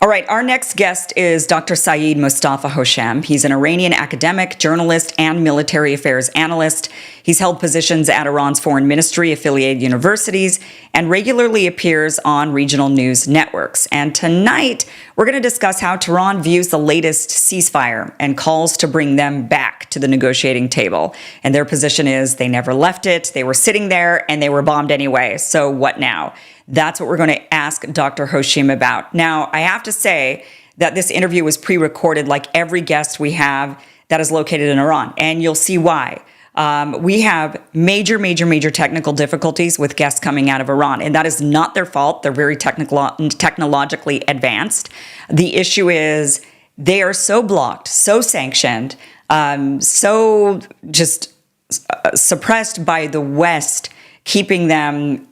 All right, our next guest is Dr. Seyed Mostafa Khoshcheshm. He's an Iranian academic, journalist, and military affairs analyst. He's held positions at Iran's Foreign Ministry, affiliated universities, and regularly appears on regional news networks. And tonight, we're going to discuss how Tehran views the latest ceasefire and calls to bring them back to the negotiating table. And their position is they never left it, they were sitting there, and they were bombed anyway. So what now? That's what we're going to ask Dr. Khoshcheshm about. Now, I have to say that this interview was pre-recorded like every guest we have that is located in Iran, and you'll see why. We have major technical difficulties with guests coming out of Iran, and that is not their fault. They're very technologically advanced. The issue is they are so blocked, so sanctioned, so just suppressed by the West, keeping them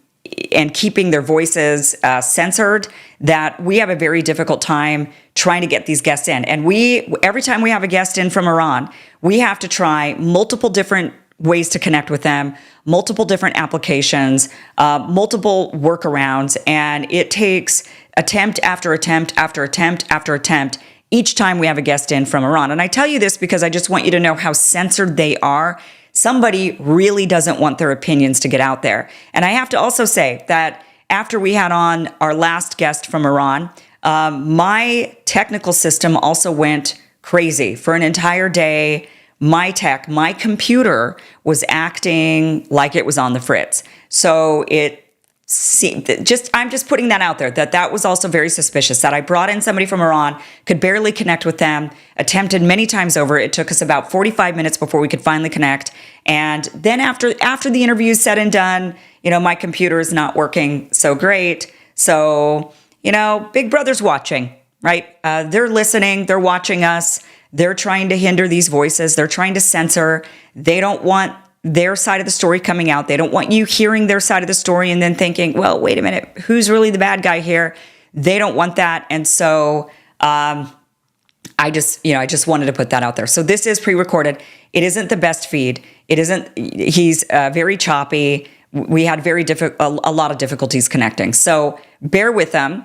and keeping their voices censored, that we have a very difficult time trying to get these guests in. And every time we have a guest in from Iran, we have to try multiple different ways to connect with them, multiple different applications, multiple workarounds, and it takes attempt after attempt after attempt after attempt each time we have a guest in from Iran. And I tell you this because I just want you to know how censored they are. Somebody really doesn't want their opinions to get out there. And I have to also say that after we had on our last guest from Iran, my technical system also went crazy. For an entire day, my computer was acting like it was on the fritz. So I'm just putting that out there, that was also very suspicious, that I brought in somebody from Iran, could barely connect with them, attempted many times over. It took us about 45 minutes before we could finally connect. And then after the interview is said and done, my computer is not working so great. So, Big Brother's watching, right? They're listening, they're watching us. They're trying to hinder these voices. They're trying to censor. They don't want their side of the story coming out. They don't want you hearing their side of the story and then thinking, well, wait a minute, who's really the bad guy here? They don't want that. And so I just wanted to put that out there. So this is pre-recorded. It isn't the best feed. He's very choppy. We had a lot of difficulties connecting. So bear with them.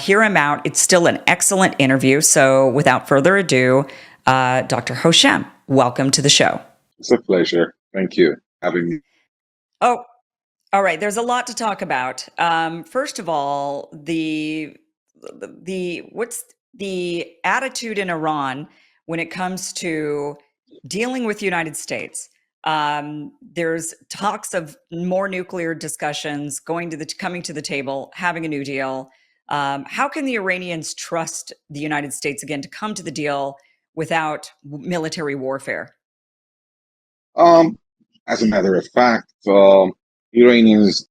Hear him out. It's still an excellent interview. So without further ado, Dr. Khoshcheshm, welcome to the show. It's a pleasure. Thank you for having me. Oh, all right. There's a lot to talk about. First of all, what's the attitude in Iran when it comes to dealing with the United States? There's talks of more nuclear discussions coming to the table, having a new deal. How can the Iranians trust the United States again to come to the deal without military warfare? As a matter of fact, Iranians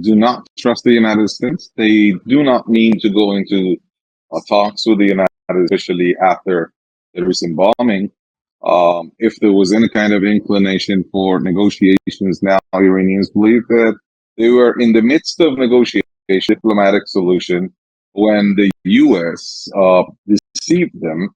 do not trust the United States. They do not mean to go into talks with the United States, especially after the recent bombing. If there was any kind of inclination for negotiations now, Iranians believe that they were in the midst of negotiation, diplomatic solution, when the U.S. deceived them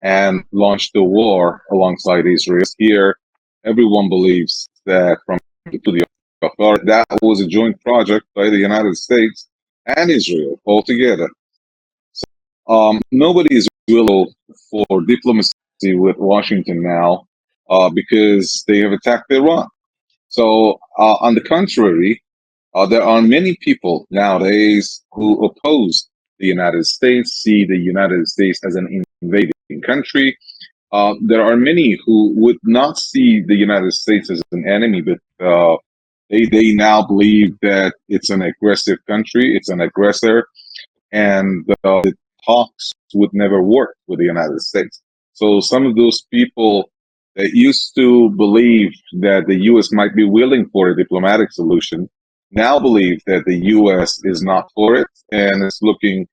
and launched a war alongside Israel. Here, everyone believes that from the authority, that was a joint project by the United States and Israel altogether. So, nobody is willing for diplomacy with Washington now because they have attacked Iran. So, on the contrary, there are many people nowadays who oppose the United States, see the United States as an invading country. There are many who would not see the United States as an enemy, but they now believe that it's an aggressive country, it's an aggressor, and the talks would never work with the United States. So some of those people that used to believe that the U.S. might be willing for a diplomatic solution now believe that the U.S. is not for it and is looking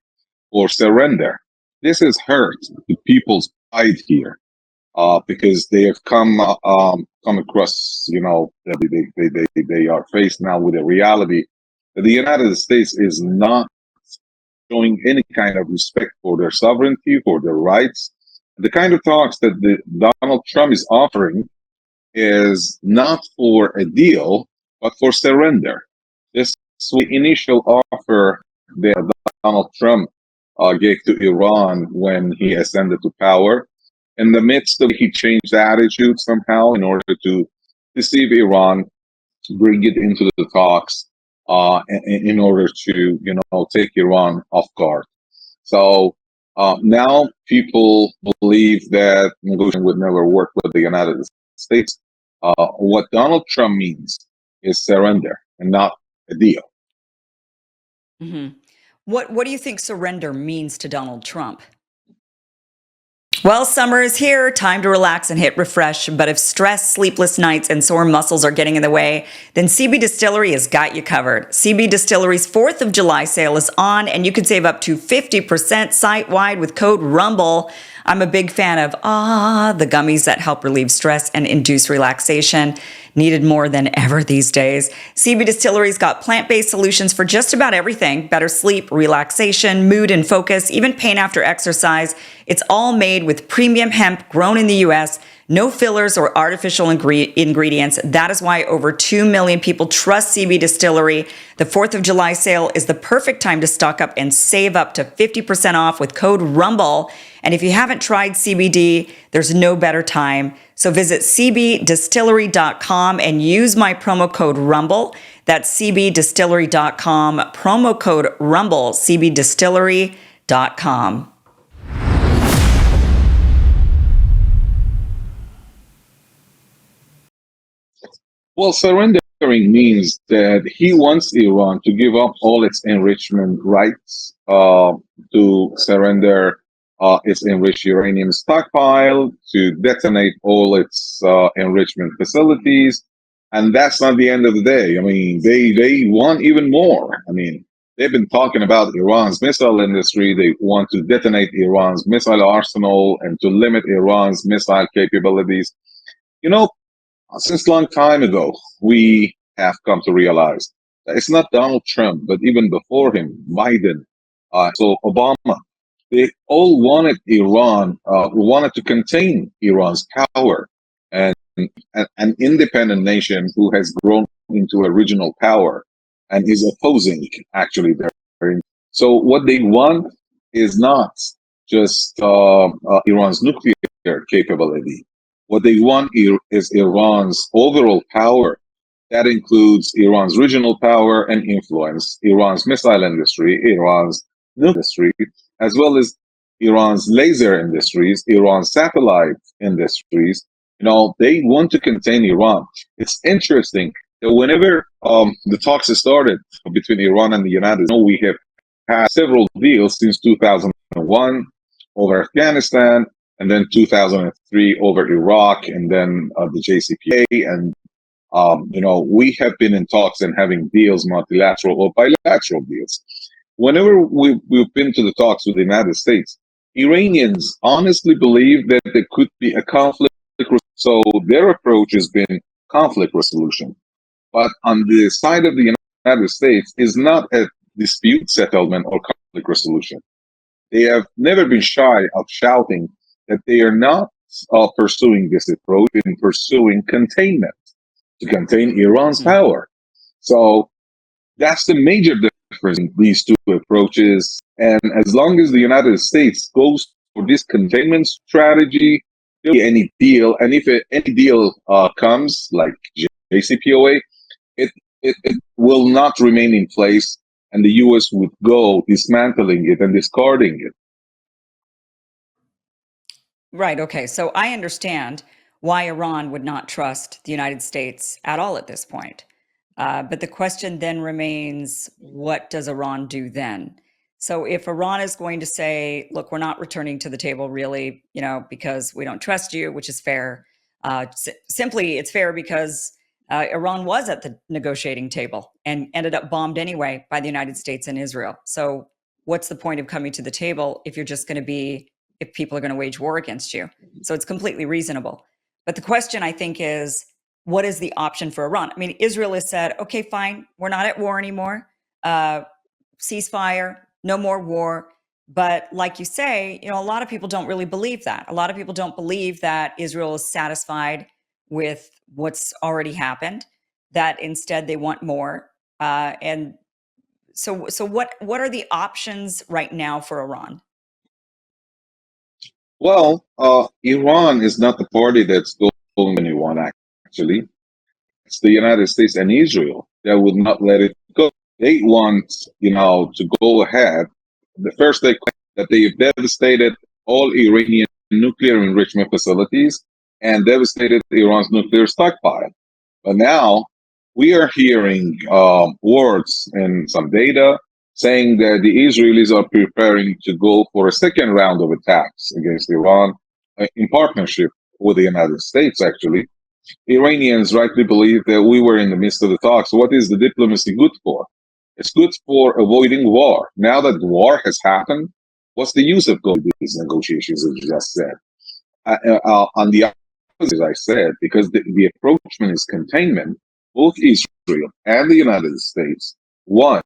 for surrender. This has hurt the people's pride here. Because they have come across, they are faced now with a reality that the United States is not showing any kind of respect for their sovereignty, for their rights. The kind of talks that Donald Trump is offering is not for a deal, but for surrender. This was the initial offer that Donald Trump gave to Iran when he ascended to power. In the midst of, he changed attitude somehow in order to deceive Iran, bring it into the talks, in order to take Iran off guard. So now people believe that negotiation would never work with the United States. What Donald Trump means is surrender and not a deal. Mm-hmm. What do you think surrender means to Donald Trump? Well, summer is here, time to relax and hit refresh. But if stress, sleepless nights, and sore muscles are getting in the way, then CB Distillery has got you covered. CB Distillery's 4th of July sale is on, and you can save up to 50% site-wide with code RUMBLE. I'm a big fan of the gummies that help relieve stress and induce relaxation. Needed more than ever these days. CB Distillery's got plant-based solutions for just about everything. Better sleep, relaxation, mood and focus, even pain after exercise. It's all made with premium hemp grown in the US. No fillers or artificial ingredients. That is why over 2 million people trust CB Distillery. The 4th of July sale is the perfect time to stock up and save up to 50% off with code RUMBLE. And if you haven't tried CBD, there's no better time. So visit cbdistillery.com and use my promo code RUMBLE. That's cbdistillery.com, promo code RUMBLE, cbdistillery.com. Well, surrendering means that he wants Iran to give up all its enrichment rights, to surrender its enriched uranium stockpile, to detonate all its enrichment facilities. And that's not the end of the day. I mean, they want even more. I mean, they've been talking about Iran's missile industry. They want to detonate Iran's missile arsenal and to limit Iran's missile capabilities. You know, since long time ago, we have come to realize that it's not Donald Trump, but even before him, Biden, so Obama, they all wanted Iran, wanted to contain Iran's power, and an independent nation who has grown into a regional power and is opposing actually their. So what they want is not just Iran's nuclear capability. What they want is Iran's overall power. That includes Iran's regional power and influence, Iran's missile industry, Iran's nuclear industry, as well as Iran's laser industries, Iran's satellite industries. They want to contain Iran. It's interesting that whenever the talks started between Iran and the United States, we have had several deals since 2001 over Afghanistan, and then 2003 over Iraq, and then the JCPOA. And, we have been in talks and having deals, multilateral or bilateral deals. Whenever we've been to the talks with the United States, Iranians honestly believe that there could be a conflict. So their approach has been conflict resolution. But on the side of the United States is not a dispute settlement or conflict resolution. They have never been shy of shouting that they are not pursuing this approach in pursuing containment to contain Iran's power. So that's the major difference in these two approaches. And as long as the United States goes for this containment strategy, there'll be any deal. And if any deal comes, like JCPOA, it will not remain in place, and the U.S. would go dismantling it and discarding it. Right. Okay. So I understand why Iran would not trust the United States at all at this point. But the question then remains, what does Iran do then? So if Iran is going to say, look, we're not returning to the table really, because we don't trust you, which is fair. Simply, it's fair because Iran was at the negotiating table and ended up bombed anyway by the United States and Israel. So what's the point of coming to the table if you're just going to be, if people are going to wage war against you? So it's completely reasonable. But the question, I think, is, what is the option for Iran? I mean, Israel has said, okay, fine, we're not at war anymore. Ceasefire, no more war. But like you say, a lot of people don't really believe that. A lot of people don't believe that Israel is satisfied with what's already happened, that instead they want more. And So what are the options right now for Iran? Well, Iran is not the party that's going anyone, actually. It's the United States and Israel that would not let it go. They want, to go ahead. The first they claim that they've devastated all Iranian nuclear enrichment facilities and devastated Iran's nuclear stockpile. But now we are hearing words and some data saying that the Israelis are preparing to go for a second round of attacks against Iran in partnership with the United States, actually. Iranians rightly believe that we were in the midst of the talks. What is the diplomacy good for? It's good for avoiding war. Now that war has happened, what's the use of going to these negotiations, as you just said? On the opposite, as I said, because the approachment is containment, both Israel and the United States, one,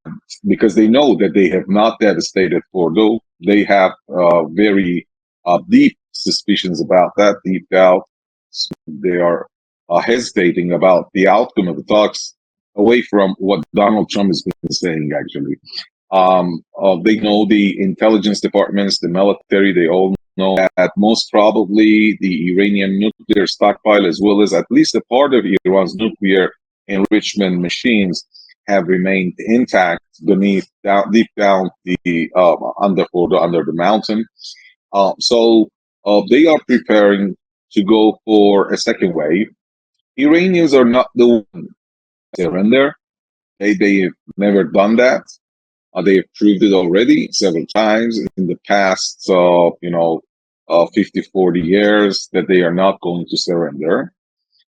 because they know that they have not devastated Fordo, they have very deep suspicions about that, deep doubt. They are hesitating about the outcome of the talks away from what Donald Trump has been saying, actually. They know the intelligence departments, the military, they all know that most probably the Iranian nuclear stockpile, as well as at least a part of Iran's nuclear enrichment machines, have remained intact beneath, deep down the under the mountain. So they are preparing to go for a second wave. Iranians are not the one to surrender. They've never done that. They have proved it already several times in the past, 50, 40 years that they are not going to surrender.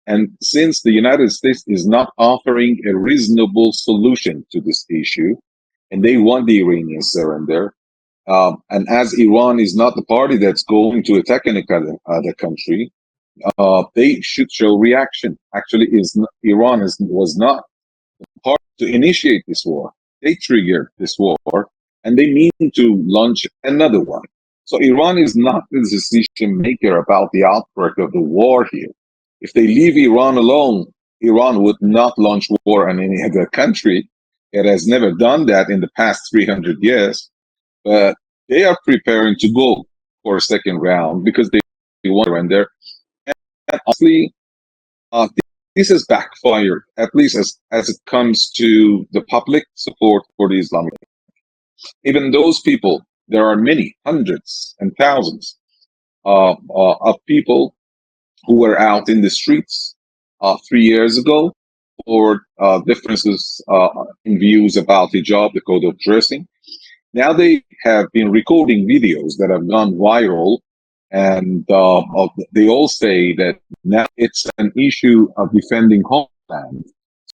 And since the United States is not offering a reasonable solution to this issue, and they want the Iranian surrender, and as Iran is not the party that's going to attack any other country, they should show reaction. Actually, was not part to initiate this war. They triggered this war, and they mean to launch another one. So Iran is not the decision maker about the outbreak of the war here. If they leave Iran alone, Iran would not launch war on any other country. It has never done that in the past 300 years, but they are preparing to go for a second round because they want to surrender. And honestly, uh, this has backfired, at least as it comes to the public support for the Islamic. Even those people, there are many, hundreds and thousands of people who were out in the streets 3 years ago for differences in views about hijab, the code of dressing. Now they have been recording videos that have gone viral, and they all say that now it's an issue of defending homeland.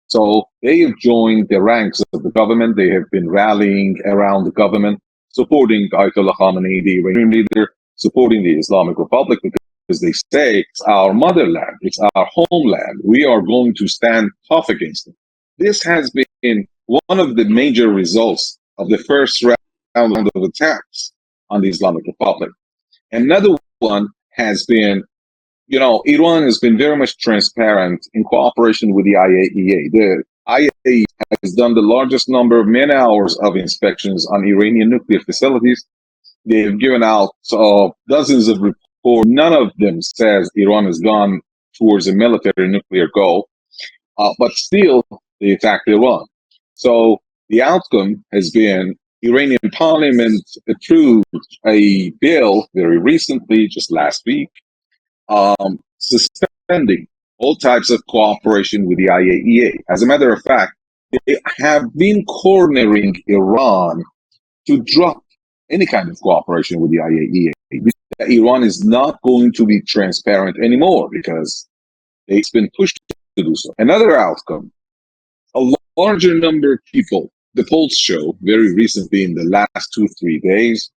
So they have joined the ranks of the government. They have been rallying around the government, supporting Ayatollah Khamenei, the Iranian leader, supporting the Islamic Republic, because they say it's our motherland, it's our homeland. We are going to stand tough against it. This has been one of the major results of the first round of attacks on the Islamic Republic. Another one has been, Iran has been very much transparent in cooperation with the IAEA. The IAEA has done the largest number of man hours of inspections on Iranian nuclear facilities. They have given out dozens of reports. None of them says Iran has gone towards a military nuclear goal, but still they attacked Iran. So the outcome has been Iranian parliament approved a bill very recently, just last week, suspending all types of cooperation with the IAEA. As a matter of fact, they have been cornering Iran to drop any kind of cooperation with the IAEA. Iran is not going to be transparent anymore because it's been pushed to do so. Another outcome, a larger number of people, the polls show very recently in the last 2-3 days,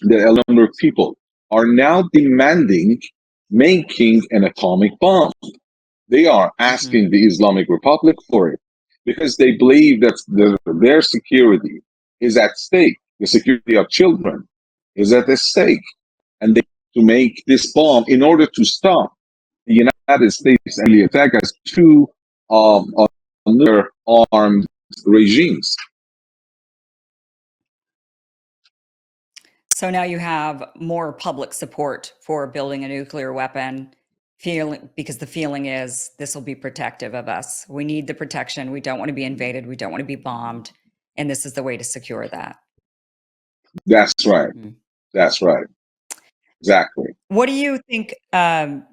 that a number of people are now demanding making an atomic bomb. They are asking the Islamic Republic for it because they believe that their security is at stake. The security of children is at stake. And they to make this bomb in order to stop the United States and the attack as two nuclear armed regimes. So now you have more public support for building a nuclear weapon, because the feeling is this will be protective of us. We need the protection. We don't want to be invaded. We don't want to be bombed. And this is the way to secure that. That's right. Mm. That's right. Exactly. What do you think? And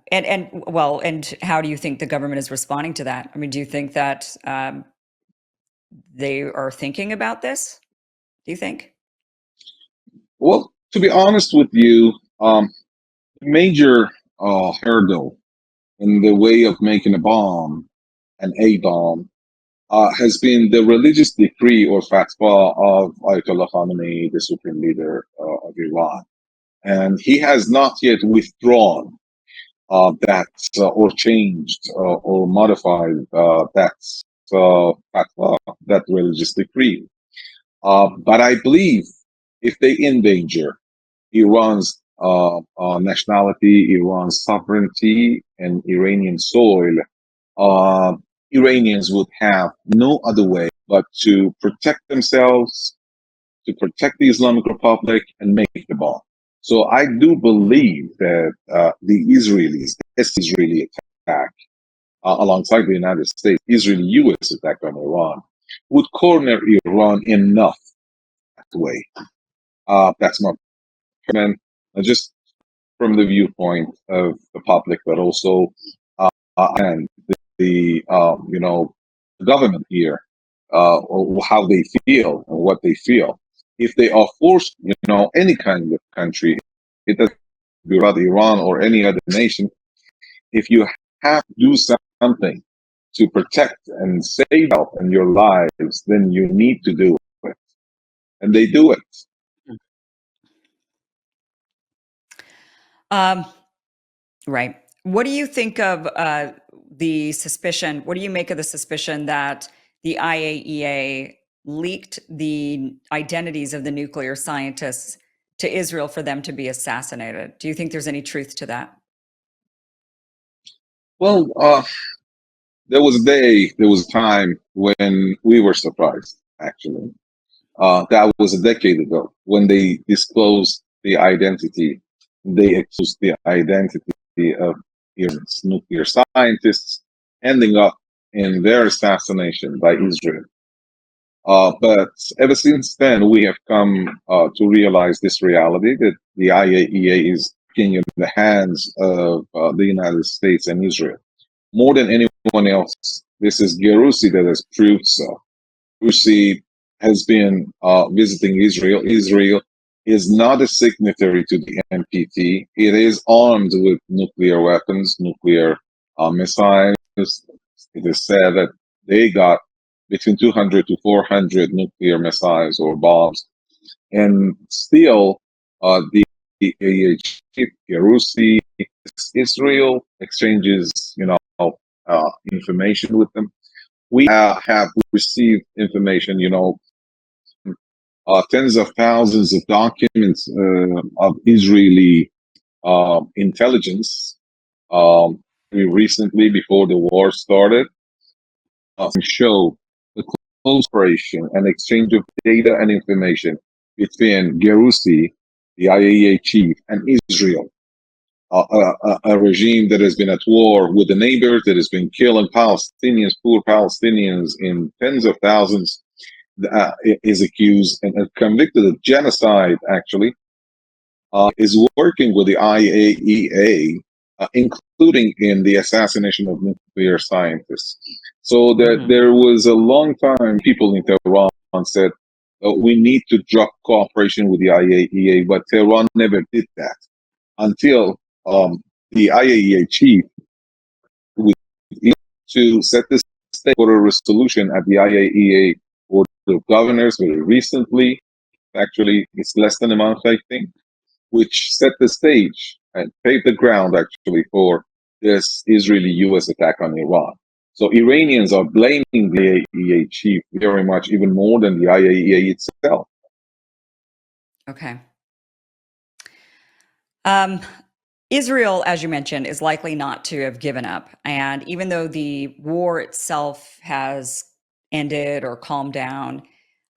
how do you think the government is responding to that? I mean, do you think that they are thinking about this? Do you think? Well, to be honest with you, major hurdle in the way of making a bomb, a bomb, has been the religious decree or fatwa of Ayatollah Khamenei, the supreme leader of Iran. And he has not yet withdrawn that or changed or modified that fatwa, that religious decree. But I believe if they endanger Iran's nationality, Iran's sovereignty, and Iranian soil, uh, Iranians would have no other way but to protect themselves, to protect the Islamic Republic, and make the bomb. So I do believe that the Israelis, this Israeli attack, alongside the United States, Israeli-U.S. attack on Iran, would corner Iran enough that way. That's my opinion. Just from the viewpoint of the public, but also and the government here, or how they feel and what they feel. If they are forced, any kind of country, it doesn't be about Iran or any other nation. If you have to do something to protect and save health and your lives, then you need to do it, and they do it. Um, right. What do you think of the suspicion? What do you make of the suspicion that the IAEA leaked the identities of the nuclear scientists to Israel for them to be assassinated? Do you think there's any truth to that? Well, there was a time when we were surprised, actually. That was a decade ago when they disclosed the identity, they exposed the identity of Iran's nuclear scientists, ending up in their assassination by Israel. But ever since then, we have come to realize this reality that the IAEA is in the hands of the United States and Israel more than anyone else. This is Gerusi that has proved so. Gerusi has been visiting Israel. Israel is not a signatory to the NPT. It is armed with nuclear weapons, nuclear missiles. It is said that they got between 200 to 400 nuclear missiles or bombs. And still, the chief Gerusi, Israel exchanges, information with them. We have received information, tens of thousands of documents of Israeli intelligence recently, before the war started, show the close cooperation and exchange of data and information between Gerusi, the IAEA chief, and Israel, a regime that has been at war with the neighbors, that has been killing Palestinians, poor Palestinians, in tens of thousands, is accused and convicted of genocide, actually, is working with the IAEA, including in the assassination of nuclear scientists. So there was a long time people in Tehran said, we need to drop cooperation with the IAEA, but Tehran never did that until the IAEA chief to set the stage for a resolution at the IAEA Board of Governors very recently. Actually, it's less than a month, I think, which set the stage and paved the ground actually for this Israeli-U.S. attack on Iran. So Iranians are blaming the IAEA chief very much, even more than the IAEA itself. Okay. Israel, as you mentioned, is likely not to have given up. And even though the war itself has ended or calmed down,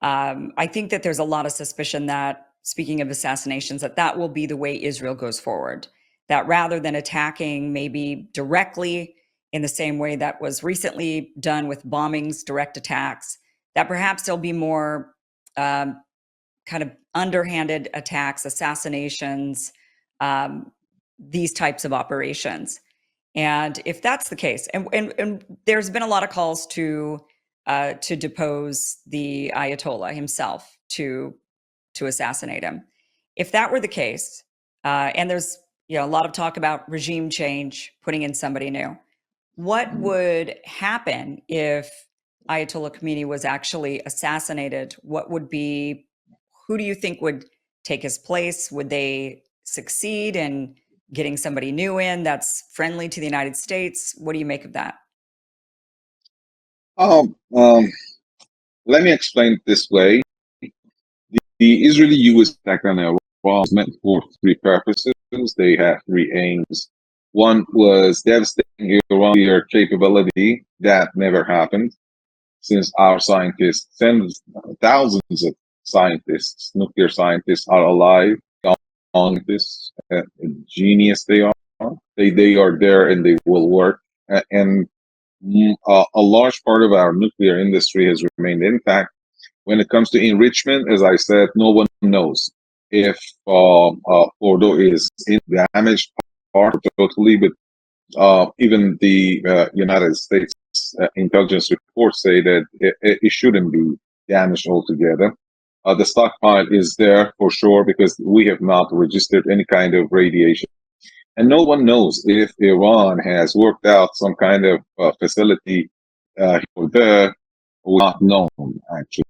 I think that there's a lot of suspicion that speaking of assassinations, that will be the way Israel goes forward. That rather than attacking maybe directly in the same way that was recently done with bombings, direct attacks, that perhaps there'll be more kind of underhanded attacks, assassinations, these types of operations. And if that's the case, and there's been a lot of calls to depose the Ayatollah himself, to assassinate him. If that were the case, and there's a lot of talk about regime change, putting in somebody new, what would happen if Ayatollah Khomeini was actually assassinated? Who do you think would take his place? Would they succeed in getting somebody new in that's friendly to the United States? What do you make of that? Um, um, Let me explain it this way. The Israeli-U.S. attack on Iran was meant for three purposes. They had three aims. One was devastating Iranian capability. That never happened, since our scientists, thousands of scientists, nuclear scientists, are alive. On this genius they are. They are there and they will work. And a large part of our nuclear industry has remained intact. When it comes to enrichment, as I said, no one knows if Fordo is in damaged part totally, but even the United States intelligence reports say that it shouldn't be damaged altogether. The stockpile is there for sure because we have not registered any kind of radiation. And no one knows if Iran has worked out some kind of facility for there, not known actually.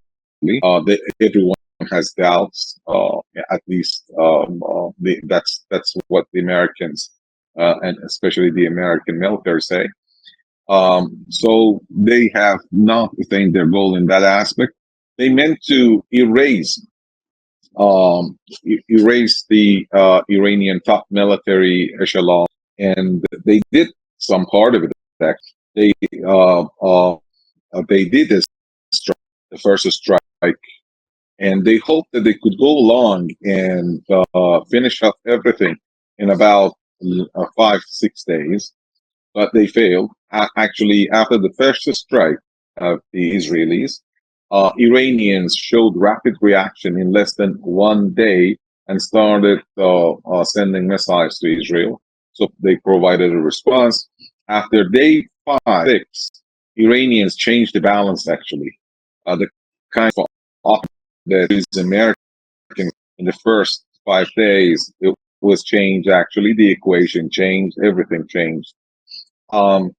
Everyone has doubts. At least that's what the Americans and especially the American military say. So they have not attained their goal in that aspect. They meant to erase the Iranian top military echelon, and they did some part of it. They uh, uh, they did this strike, the first strike, and they hoped that they could go along and finish up everything in about 5 6 days, but they failed. Actually, after the first strike of the Israelis, Iranians showed rapid reaction in less than 1 day and started sending missiles to Israel. So they provided a response. After day 5 6, Iranians changed the balance actually. The kind of offer that is American in the first 5 days, it was changed actually. The equation changed, everything changed. Um,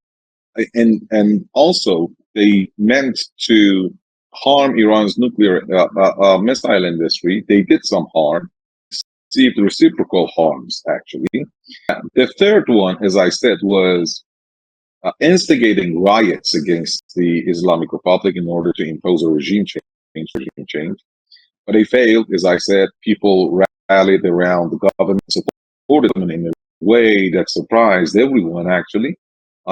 and also they meant to harm Iran's nuclear missile industry. They did some harm, received reciprocal harms actually. The third one, as I said, was instigating riots against the Islamic Republic in order to impose a regime change. But they failed, as I said. People rallied around the government, supported them in a way that surprised everyone actually.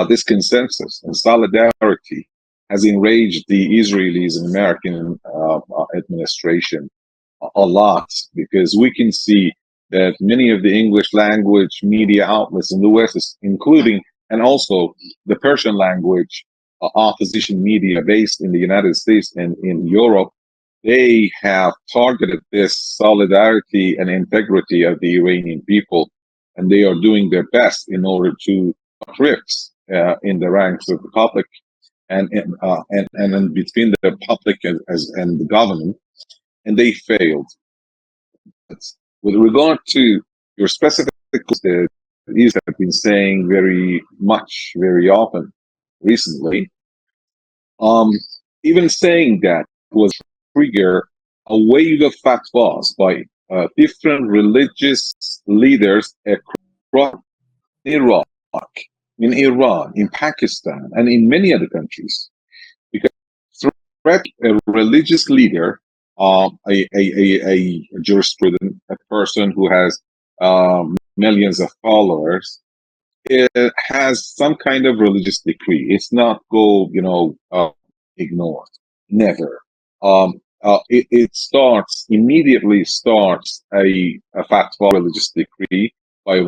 This consensus and solidarity has enraged the Israelis and American administration a lot, because we can see that many of the English language media outlets in the West, including and also the Persian language opposition media based in the United States and in Europe, they have targeted this solidarity and integrity of the Iranian people, and they are doing their best in order to rifts in the ranks of the public and between the public and the government, and they failed. With regard to your specific that these have been saying very often recently, um, even saying that was trigger a wave of fatwas by different religious leaders across Iraq, in Iran, in Pakistan, and in many other countries. Because threat a religious leader, a jurisprudent, a person who has millions of followers, it has some kind of religious decree. It's not ignored. Never. it immediately starts a fatwa, religious decree by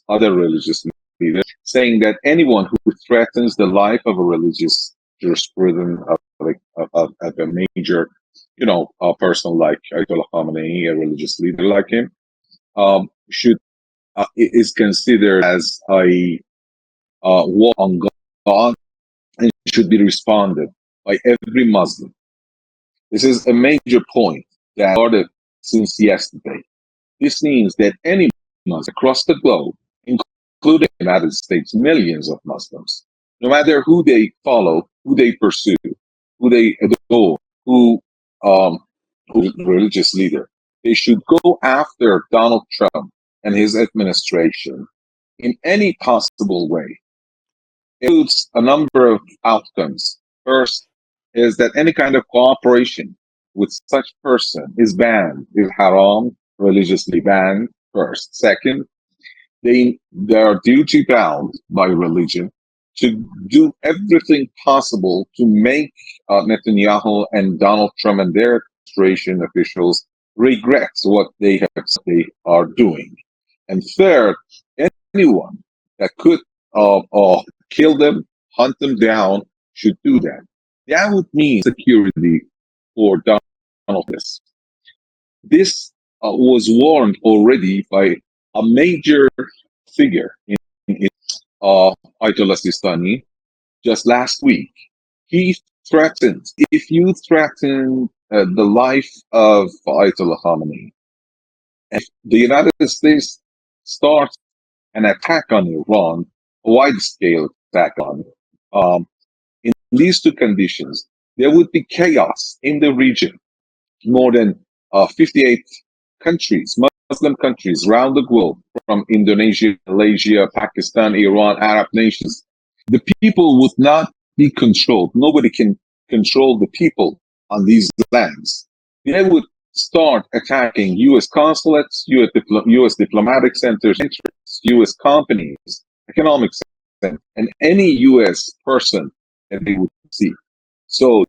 other religious leaders, saying that anyone who threatens the life of a religious jurisprudence of a major, person like Ayatollah Khamenei, a religious leader like him, should is considered as a war on God and should be responded by every Muslim. This is a major point that started since yesterday. This means that any Muslim across the globe, including the United States, millions of Muslims, no matter who they follow, who they pursue, who they adore, um, who religious leader, they should go after Donald Trump and his administration in any possible way. It includes a number of outcomes. First is that any kind of cooperation with such person is banned, is haram, religiously banned. First. Second, they are duty bound by religion to do everything possible to make Netanyahu and Donald Trump and their administration officials regret what they are doing. And third, anyone that could kill them, hunt them down, should do that. That would mean security for Donald Trump. This was warned already by a major figure in Ayatollah Sistani just last week. He threatened, if you threaten the life of Ayatollah Khamenei, if the United States starts an attack on Iran, a wide-scale attack on, in these two conditions, there would be chaos in the region. More than 58 countries, Muslim countries around the globe, from Indonesia, Malaysia, Pakistan, Iran, Arab nations, the people would not be controlled. Nobody can control the people on these lands. They would start attacking U.S. consulates, U.S. diplomatic centers, U.S. companies, economic centers, and any U.S. person that they would see. So,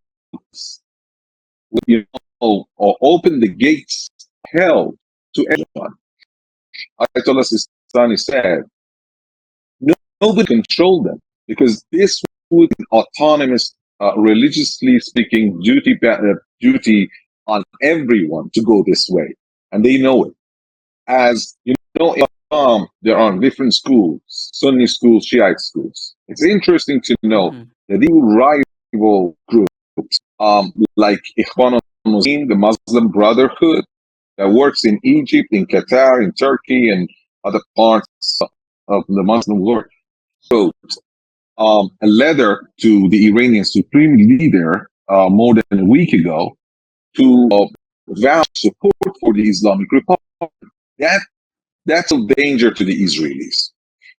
or open the gates of hell to everyone. Ayatollah Sistani said, nobody controlled them because this would be autonomous, religiously speaking, duty on everyone to go this way, and they know it. As you know, in Islam, there are different schools: Sunni schools, Shiite schools. It's interesting to know that these rival groups, like Ikhwan al-Muslimin, the Muslim Brotherhood, that works in Egypt, in Qatar, in Turkey, and other parts of the Muslim world, wrote a letter to the Iranian Supreme Leader more than a week ago to vow support for the Islamic Republic. That's a danger to the Israelis.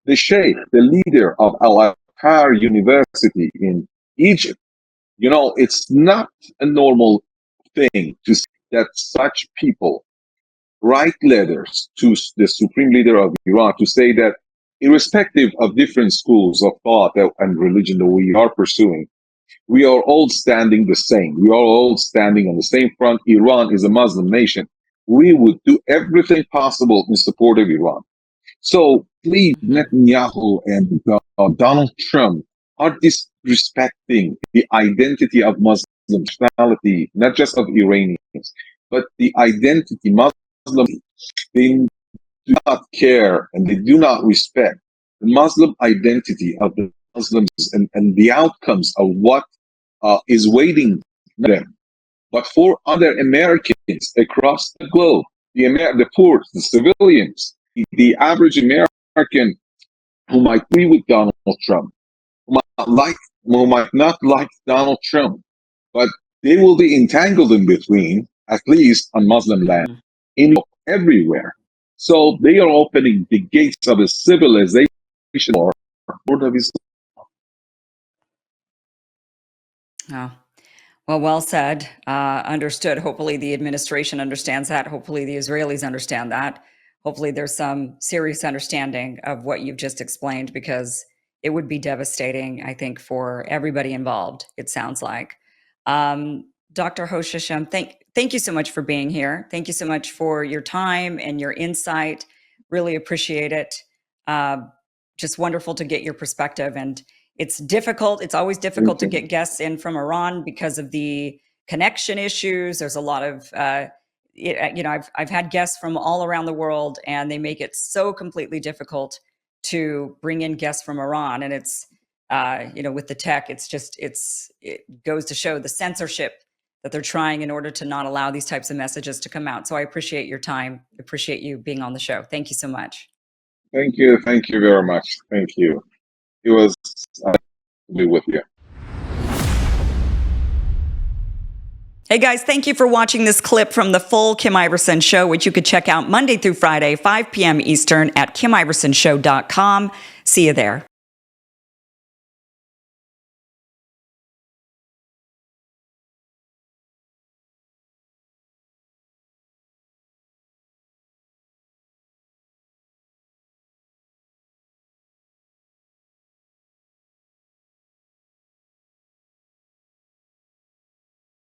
The Sheikh, the leader of Al-Azhar University in Egypt, it's not a normal thing to see that such people write letters to the supreme leader of Iran to say that, irrespective of different schools of thought and religion that we are pursuing, we are all standing the same. We are all standing on the same front. Iran is a Muslim nation. We would do everything possible in support of Iran. So please, Netanyahu and Donald Trump are disrespecting the identity of Muslim nationality, not just of Iranians, but the identity Muslim. They do not care and they do not respect the Muslim identity of the Muslims and the outcomes of what is waiting for them. But for other Americans across the globe, the poor, the civilians, the average American who might agree with Donald Trump, who might not like Donald Trump, but they will be entangled in between, at least on Muslim land, in everywhere. So they are opening the gates of a civilization for Islam. Oh. Well said. Understood. Hopefully the administration understands that. Hopefully the Israelis understand that. Hopefully there's some serious understanding of what you've just explained, because it would be devastating, I think, for everybody involved, it sounds like. Dr. Khoshcheshm, thank you so much for being here. Thank you so much for your time and your insight. Really appreciate it. Just wonderful to get your perspective. And it's difficult. It's always difficult to get guests in from Iran because of the connection issues. There's a lot of, I've had guests from all around the world, and they make it so completely difficult to bring in guests from Iran. And it's, with the tech, it goes to show the censorship that they're trying in order to not allow these types of messages to come out. So I appreciate your time. Appreciate you being on the show. Thank you so much. Thank you. Thank you very much. Thank you. It was to be with you. Hey guys, thank you for watching this clip from the full Kim Iversen Show, which you could check out Monday through Friday, 5 p.m. Eastern at KimIversonShow.com. See you there.